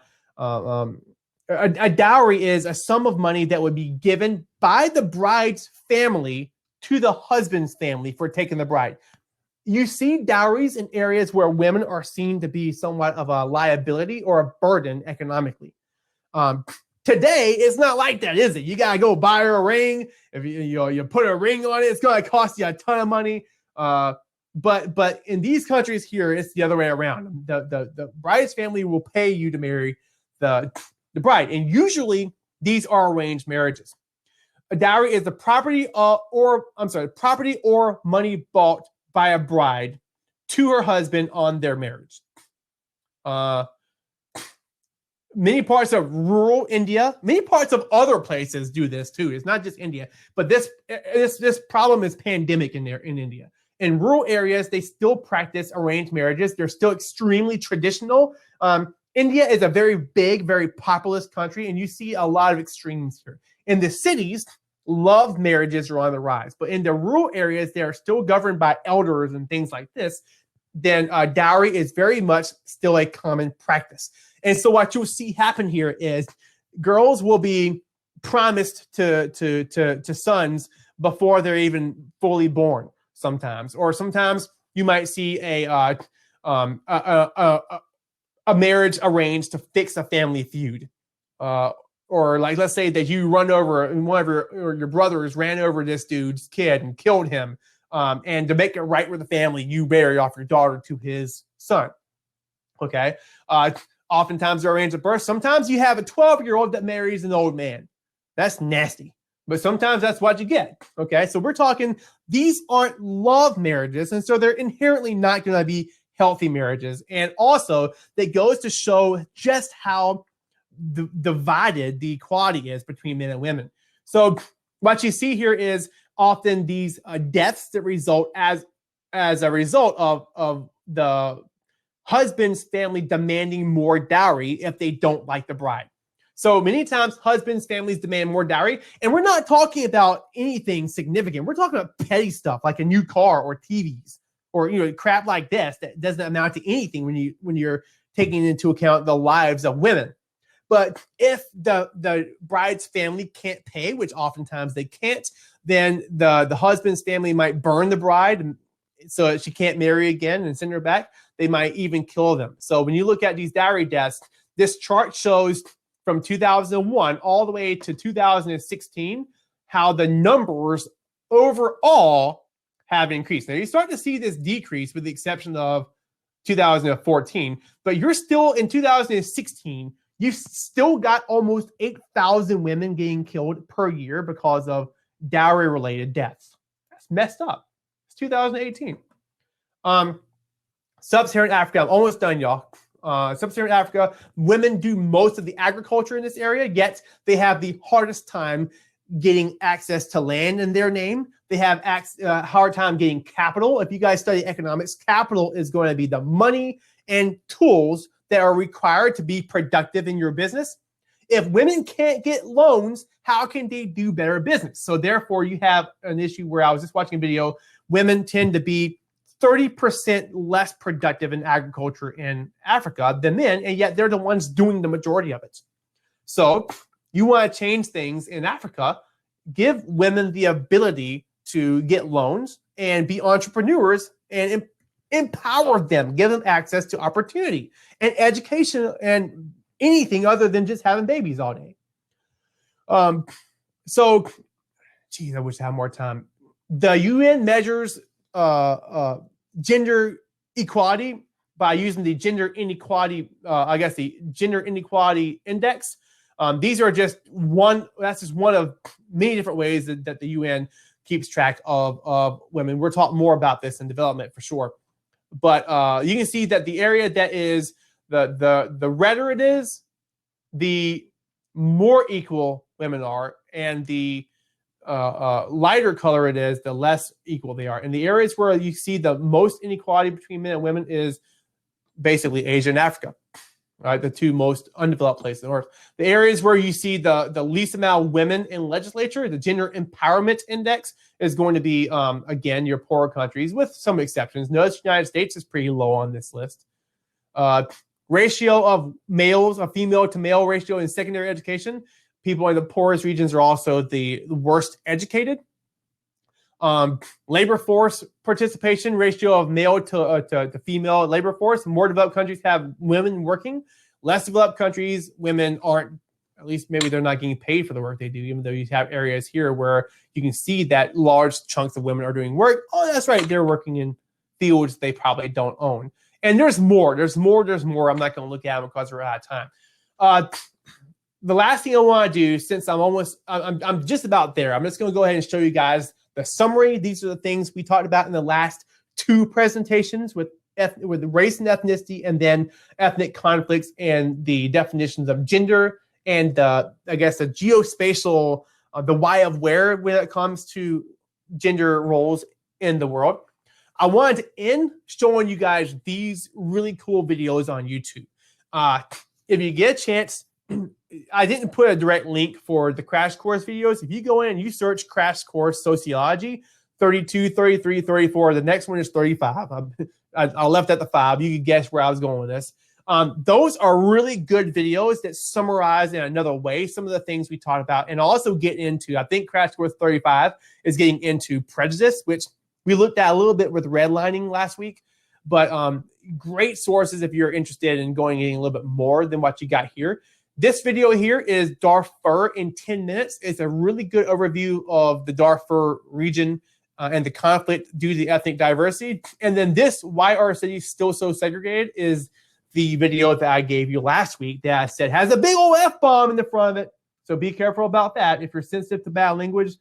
dowry is a sum of money that would be given by the bride's family to the husband's family for taking the bride. You see dowries in areas where women are seen to be somewhat of a liability or a burden economically. Today, it's not like that, is it? You got to go buy her a ring. If you put a ring on it, it's going to cost you a ton of money. but in these countries here, it's the other way around. The bride's family will pay you to marry the bride, and usually these are arranged marriages. A dowry is the property or money bought by a bride to her husband on their marriage. Many parts of rural India, many parts of other places do this too. It's not just India, but this problem is pandemic in India. In rural areas, they still practice arranged marriages. They're still extremely traditional. India is a very big, very populous country, and you see a lot of extremes here. In the cities, love marriages are on the rise, but in the rural areas, they are still governed by elders and things like this. Then dowry is very much still a common practice. And so what you'll see happen here is girls will be promised to sons before they're even fully born sometimes. Or sometimes you might see a marriage arranged to fix a family feud. Or like, let's say that you run over, one of your brothers ran over this dude's kid and killed him. And to make it right with the family, you marry off your daughter to his son. Okay. Oftentimes they're arranged at birth. Sometimes you have a 12-year-old that marries an old man. That's nasty. But sometimes that's what you get. Okay. So we're talking, these aren't love marriages. And so they're inherently not going to be healthy marriages. And also that goes to show just how divided the equality is between men and women. So what you see here is often these deaths that result as a result of the husband's family demanding more dowry if they don't like the bride. So many times husbands' families demand more dowry, and we're not talking about anything significant. We're talking about petty stuff like a new car or TVs or crap like this that doesn't amount to anything when you're taking into account the lives of women. But if the bride's family can't pay, which oftentimes they can't, then the husband's family might burn the bride so that she can't marry again and send her back. They might even kill them. So when you look at these dowry deaths, this chart shows from 2001 all the way to 2016 how the numbers overall have increased. Now you start to see this decrease with the exception of 2014, but you're still in 2016. You've still got almost 8,000 women getting killed per year because of dowry-related deaths. That's messed up. It's 2018. Sub-Saharan Africa, I'm almost done, y'all. Sub-Saharan Africa, women do most of the agriculture in this area, yet they have the hardest time getting access to land in their name. They have a hard time getting capital. If you guys study economics, capital is going to be the money and tools that are required to be productive in your business. If women can't get loans, how can they do better business? So therefore, you have an issue where I was just watching a video. Women tend to be 30% less productive in agriculture in Africa than men, and yet they're the ones doing the majority of it. So you want to change things in Africa, give women the ability to get loans and be entrepreneurs and empower them, give them access to opportunity and education and anything other than just having babies all day. So, geez, I wish I had more time. The UN measures gender equality by using the gender inequality, the gender inequality index. These are just that's just one of many different ways that the UN keeps track of women. We'll talk more about this in development for sure. But you can see that the area that is the redder it is, the more equal women are, and the lighter color it is, the less equal they are. And the areas where you see the most inequality between men and women is basically Asia and Africa, right? The two most undeveloped places on earth. The areas where you see the least amount of women in legislature, the gender empowerment index, is going to be, again, your poorer countries, with some exceptions. Notice the United States is pretty low on this list. Ratio of males, a female to male ratio in secondary education. People in the poorest regions are also the worst educated. Labor force participation ratio of male to female labor force. More developed countries have women working. Less developed countries, women aren't, at least maybe they're not getting paid for the work they do, even though you have areas here where you can see that large chunks of women are doing work. Oh, that's right, they're working in fields they probably don't own. And there's more. I'm not going to look at them because we're out of time. The last thing I want to do, since I'm just about there, I'm just going to go ahead and show you guys the summary. These are the things we talked about in the last two presentations with race and ethnicity, and then ethnic conflicts and the definitions of gender and I guess the geospatial, the why of where when it comes to gender roles in the world. I wanted to end showing you guys these really cool videos on YouTube. If you get a chance, I didn't put a direct link for the crash course videos. If you go in and you search crash course sociology, 32, 33, 34, the next one is 35. I left at the 5. You can guess where I was going with this. Those are really good videos that summarize in another way some of the things we talked about, and also get into, I think Crash Course 35 is getting into prejudice, which we looked at a little bit with redlining last week. But great sources if you're interested in getting a little bit more than what you got here. This video here is Darfur in 10 minutes. It's a really good overview of the Darfur region and the conflict due to the ethnic diversity. And then this, Why Are Cities Still So Segregated, is the video that I gave you last week that I said has a big old F-bomb in the front of it. So be careful about that. If you're sensitive to bad language,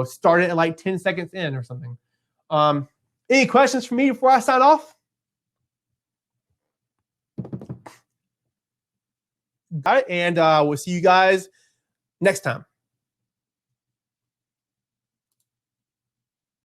start it at like 10 seconds in or something. Any questions for me before I sign off? Got it. And we'll see you guys next time.